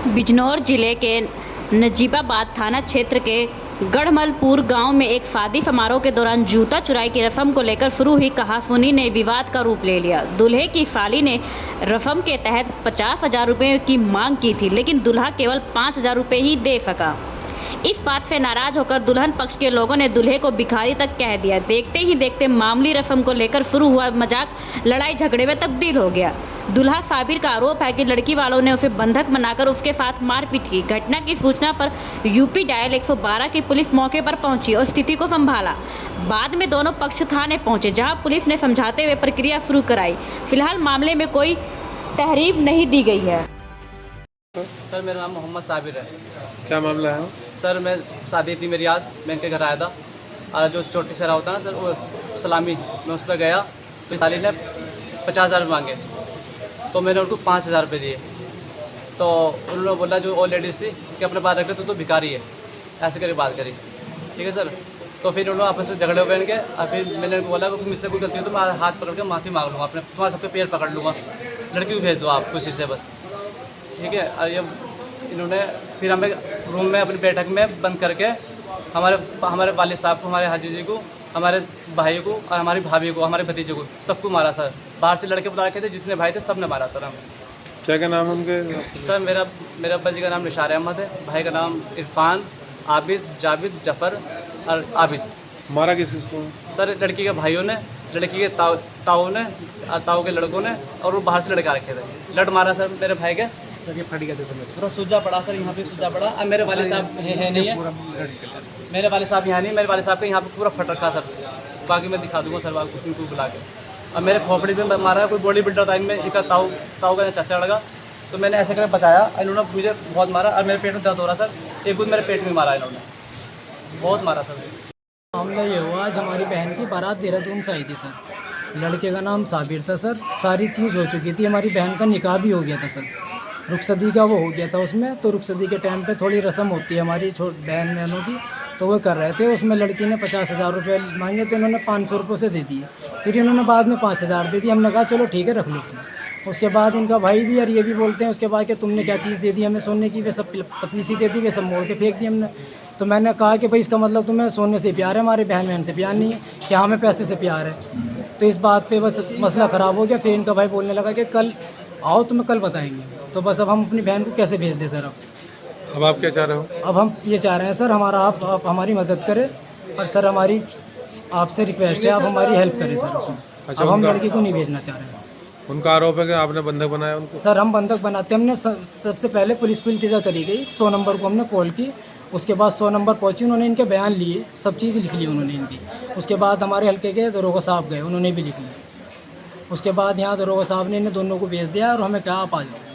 बिजनौर जिले के नजीबाबाद थाना क्षेत्र के गढ़मलपुर गांव में एक शादी समारोह के दौरान जूता चुराई की रस्म को लेकर शुरू हुई कहासुनी ने विवाद का रूप ले लिया। दूल्हे की साली ने रस्म के तहत 50,000 रुपये की मांग की थी, लेकिन दूल्हा केवल 5,000 रुपये ही दे सका। इस बात से नाराज होकर दुल्हन पक्ष के लोगों ने दूल्हे को भिखारी तक कह दिया। देखते ही देखते मामूली रस्म को लेकर शुरू हुआ मजाक लड़ाई झगड़े में तब्दील हो गया। दूल्हा साबिर का आरोप है कि लड़की वालों ने उसे बंधक बनाकर उसके साथ मारपीट की। घटना की सूचना पर यूपी डायल 112 की पुलिस मौके पर पहुंची और स्थिति को संभाला। बाद में दोनों पक्ष थाने पहुंचे, जहां पुलिस ने समझाते हुए प्रक्रिया शुरू कराई। फिलहाल मामले में कोई तहरीर नहीं दी गई है। सर मेरा नाम मोहम्मद साबिर है। क्या मामला है? सर मैं शादी थी मेरी आज, मैं इनके घर आया था और जो चोटी सहरा होता है ना सर, वो सलामी, मैं उस पर गया तो साली ने 50,000 मांगे, तो मैंने उनको 5,000 रुपये दिए। तो उन्होंने बोला जो और लेडीज़ थी कि अपने बात रख ले, तो भिखारी है, ऐसे करके बात करी। ठीक है सर। तो फिर उन्होंने आपस में झगड़े हुए इनके, और फिर मैंने उनको बोला कि मुझसे कोई गलती हो तो मैं हाथ पकड़ के माफ़ी मांग लूँगा, अपने तुम्हारे सबके पैर पकड़ लूँगा, लड़की को भेज दो आप खुशी से बस। ठीक है। और ये इन्होंने फिर हमें रूम में अपनी बैठक में बंद करके हमारे वालिद साहब को, हमारे हाजी जी को, हमारे भाई को और हमारी भाभी को, हमारे भतीजे को, सबको मारा सर। बाहर से लड़के बुला रखे थे, जितने भाई थे सब ने मारा सर हमें। क्या क्या नाम है उनके? सर मेरा अब्बा जी का नाम निशार अहमद है, भाई का नाम इरफान, आबिद, जाविद, जफ़र और आबिद। मारा किस किसको? सर लड़की के भाइयों ने, लड़की के ताऊ ने और ताऊ के लड़कों ने, और वो बाहर से लड़का रखे थे। लड़ मारा सर मेरे भाई के, सर ये फट गया था पूरा सूजा पड़ा सर, यहाँ पे सूजा पड़ा। अब मेरे वाले साहब है नहीं है, मेरे वाले साहब यहाँ नहीं, मेरे वाले साहब का यहाँ पे पूरा फट रखा सर। बाकी मैं दिखा दूँगा सर आपको उनको बुला के। अब मेरे खोपड़ी में मारा है, कोई बॉडी बिल्डर था इनमें, इनका ताऊ का चाचा लगा, तो मैंने ऐसे करके बचाया। इन्होंने मुझे बहुत मारा और मेरे पेट में दर्द हो रहा सर। एक दिन मेरे पेट में मारा इन्होंने, बहुत मारा सर। मामला ये हुआ, आज हमारी बहन की बारात देहरादून से आई थी सर। लड़के का नाम साबिर था सर। सारी चीज़ हो चुकी थी, हमारी बहन का निकाह भी हो गया था सर, रुखसती का वो हो गया था उसमें। तो रुखसती के टाइम पे थोड़ी रस्म होती है हमारी बहन बहनों की, तो वो कर रहे थे। उसमें लड़की ने 50,000 रुपये मांगे, तो इन्होंने 500 रुपये से दे दिए। फिर इन्होंने बाद में 5,000 दे दिए। हमने कहा चलो ठीक है रख लो। उसके बाद इनका भाई भी और ये भी बोलते हैं उसके बाद कि तुमने क्या चीज़ दे दी हमें सोने की, वे सब पतली सी दे दी, वे सब मोड़ के फेंक दी हमने। तो मैंने कहा कि भाई इसका मतलब तुम्हें सोने से प्यार है, हमारे बहन बहन से प्यार नहीं है, कि हमें पैसे से प्यार है। तो इस बात पे बस मसला ख़राब हो गया। फिर इनका भाई बोलने लगा कि कल आओ तुम्हें कल बताएंगे। तो बस अब हम अपनी बहन को कैसे भेज दें सर? अब आप क्या चाह रहे हो? अब हम ये चाह रहे हैं सर, आप हमारी मदद करें, और सर हमारी आपसे रिक्वेस्ट है आप हमारी हेल्प करें सर उसमें। अच्छा, अब हम लड़की को नहीं भेजना चाह रहे हैं। उनका आरोप है कि आपने बंधक बनाया उनको? सर हम बंधक बनाते, हमने सबसे पहले पुलिस को इल्तिजा करी गई, 100 नंबर को हमने कॉल की। उसके बाद 100 नंबर पहुंची, उन्होंने इनके बयान लिए, सब चीज़ लिख ली उन्होंने इनकी। उसके बाद हमारे हल्के के दरोगा साहब गए, उन्होंने भी लिख लिया। उसके बाद यहाँ दरोगा साहब ने इन दोनों को भेज दिया और हमें कहा आप आ जाओ।